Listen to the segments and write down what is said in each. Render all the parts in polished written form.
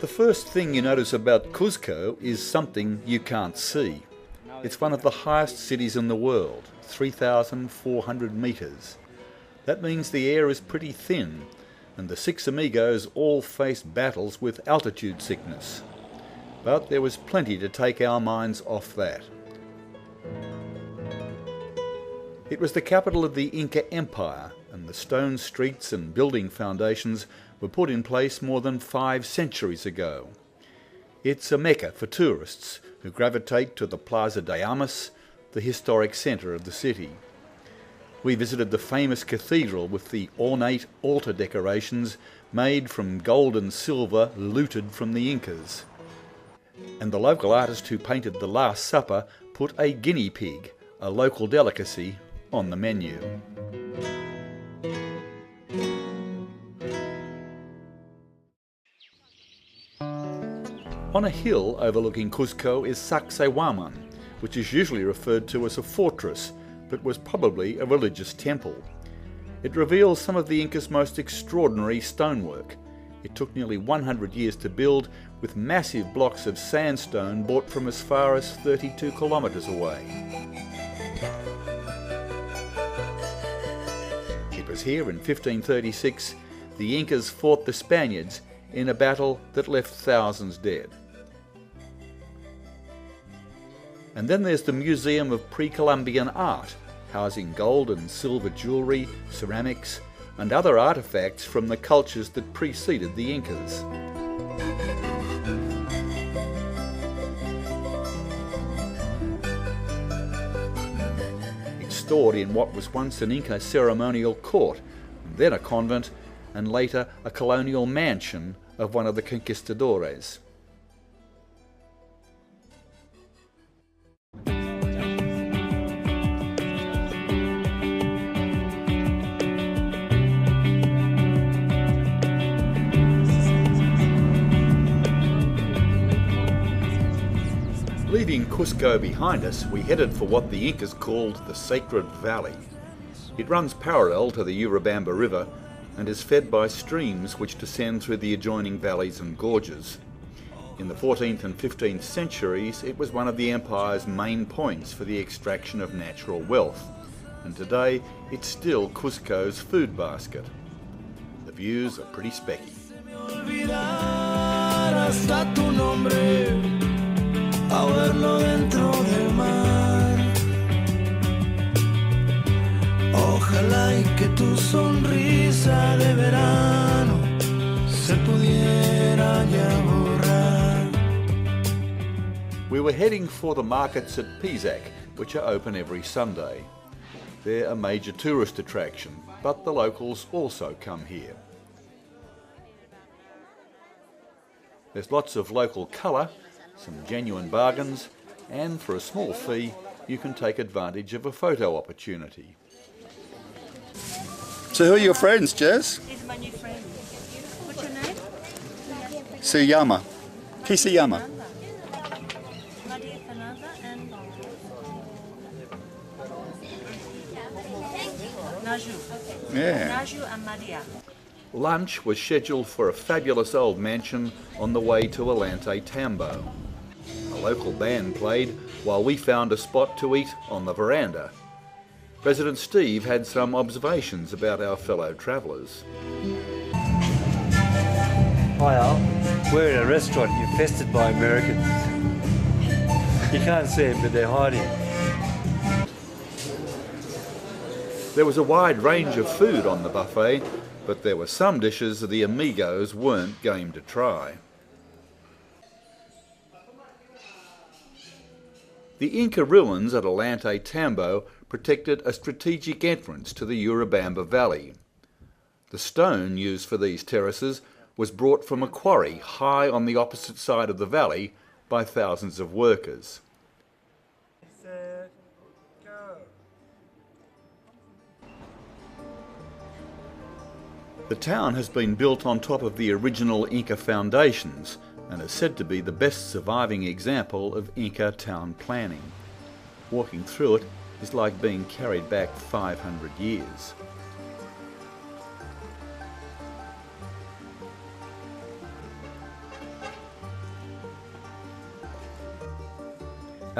The first thing you notice about Cuzco is something you can't see. It's one of the highest cities in the world, 3,400 metres. That means the air is pretty thin, and the six amigos all faced battles with altitude sickness. But there was plenty to take our minds off that. It was the capital of the Inca Empire, and the stone streets and building foundations were put in place more than 5 centuries ago. It's a mecca for tourists who gravitate to the Plaza de Armas, the historic centre of the city. We visited the famous cathedral with the ornate altar decorations made from gold and silver looted from the Incas. And the local artist who painted the Last Supper put a guinea pig, a local delicacy, on the menu. On a hill overlooking Cuzco is Sacsayhuaman, which is usually referred to as a fortress, but was probably a religious temple. It reveals some of the Incas' most extraordinary stonework. It took nearly 100 years to build, with massive blocks of sandstone brought from as far as 32 kilometres away. It was here in 1536 the Incas fought the Spaniards in a battle that left thousands dead. And then there's the Museum of Pre-Columbian Art, housing gold and silver jewellery, ceramics, and other artefacts from the cultures that preceded the Incas. It's stored in what was once an Inca ceremonial court, then a convent, and later a colonial mansion of one of the conquistadores. Leaving Cuzco behind us, we headed for what the Incas called the Sacred Valley. It runs parallel to the Urubamba River and is fed by streams which descend through the adjoining valleys and gorges. In the 14th and 15th centuries, it was one of the empire's main points for the extraction of natural wealth, and today it's still Cuzco's food basket. The views are pretty specky. A verlo dentro del mar. Ojalá y que tu sonrisa de verano se pudiera ya borrar. We were heading for the markets at Pisac, which are open every Sunday. They're a major tourist attraction, but the locals also come here. There's lots of local colour, some genuine bargains, and for a small fee you can take advantage of a photo opportunity. So who are your friends, Jess? These are my new friends. What's your name? Suyama. Kisuyama. Maria Fernanda and Naju. Yeah. Naju and Maria. Lunch was scheduled for a fabulous old mansion on the way to Alante Tambo. A local band played while we found a spot to eat on the veranda. President Steve had some observations about our fellow travellers. Hi Al, we're in a restaurant infested by Americans. You can't see them, but they're hiding. There was a wide range of food on the buffet, but there were some dishes the Amigos weren't game to try. The Inca ruins at Alante Tambo protected a strategic entrance to the Urubamba Valley. The stone used for these terraces was brought from a quarry high on the opposite side of the valley by thousands of workers. Set, go. The town has been built on top of the original Inca foundations and is said to be the best surviving example of Inca town planning. Walking through it is like being carried back 500 years.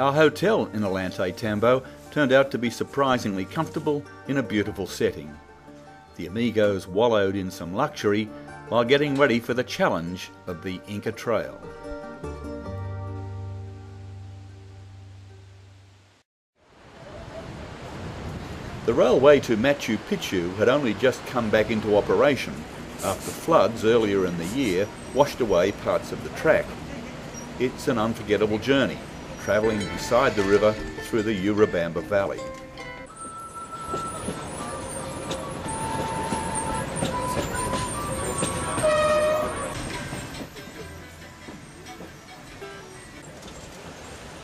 Our hotel in Alante Tambo turned out to be surprisingly comfortable in a beautiful setting. The Amigos wallowed in some luxury while getting ready for the challenge of the Inca Trail. The railway to Machu Picchu had only just come back into operation after floods earlier in the year washed away parts of the track. It's an unforgettable journey, travelling beside the river through the Urubamba Valley.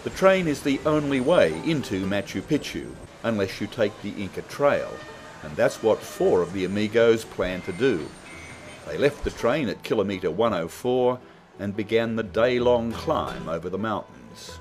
The train is the only way into Machu Picchu, unless you take the Inca Trail, and that's what 4 of the Amigos plan to do. They left the train at kilometre 104 and began the day-long climb over the mountains.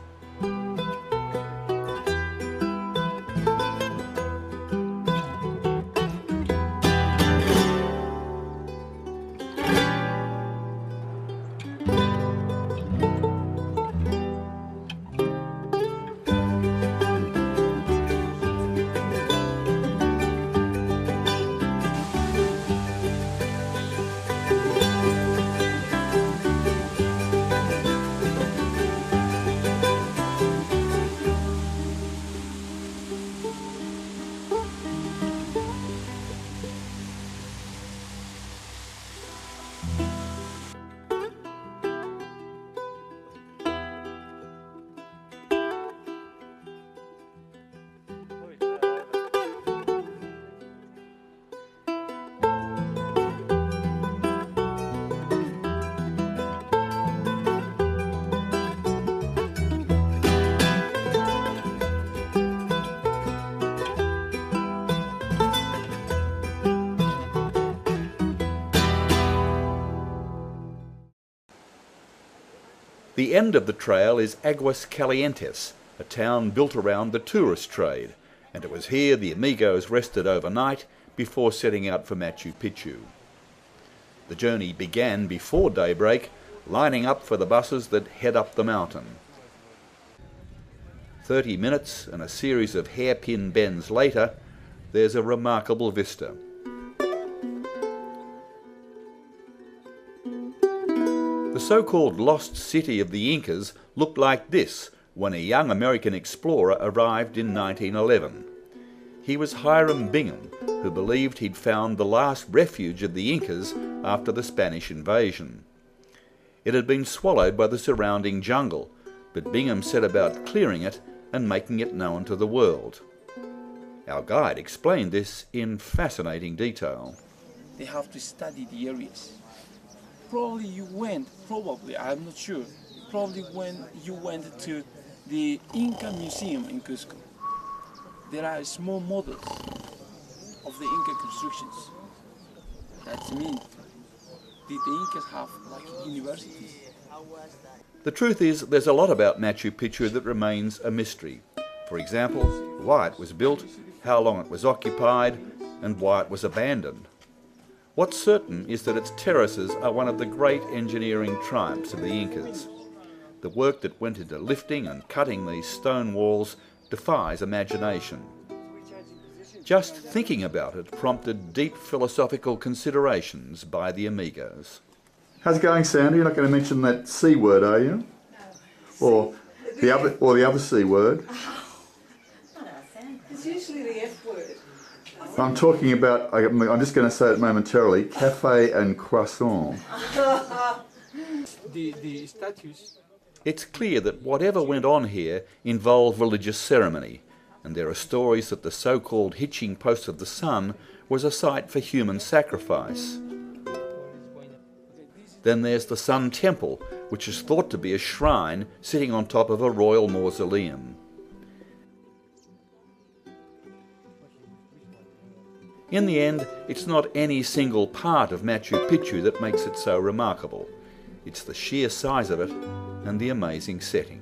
The end of the trail is Aguas Calientes, a town built around the tourist trade, and it was here the Amigos rested overnight before setting out for Machu Picchu. The journey began before daybreak, lining up for the buses that head up the mountain. 30 minutes and a series of hairpin bends later, there's a remarkable vista. The so-called lost city of the Incas looked like this when a young American explorer arrived in 1911. He was Hiram Bingham, who believed he'd found the last refuge of the Incas after the Spanish invasion. It had been swallowed by the surrounding jungle, but Bingham set about clearing it and making it known to the world. Our guide explained this in fascinating detail. They have to study the areas. I'm not sure, probably when you went to the Inca Museum in Cusco. There are small models of the Inca constructions. That means the Incas have like universities. The truth is, there's a lot about Machu Picchu that remains a mystery. For example, why it was built, how long it was occupied, and why it was abandoned. What's certain is that its terraces are one of the great engineering triumphs of the Incas. The work that went into lifting and cutting these stone walls defies imagination. Just thinking about it prompted deep philosophical considerations by the Amigos. How's it going, Sandy? You're not going to mention that C word, are you? Or the other C word? It's usually the F word. I'm talking about, I'm just going to say it momentarily, cafe and croissant. The statues. It's clear that whatever went on here involved religious ceremony, and there are stories that the so-called hitching post of the sun was a site for human sacrifice. Then there's the Sun Temple, which is thought to be a shrine sitting on top of a royal mausoleum. In the end, it's not any single part of Machu Picchu that makes it so remarkable. It's the sheer size of it and the amazing setting.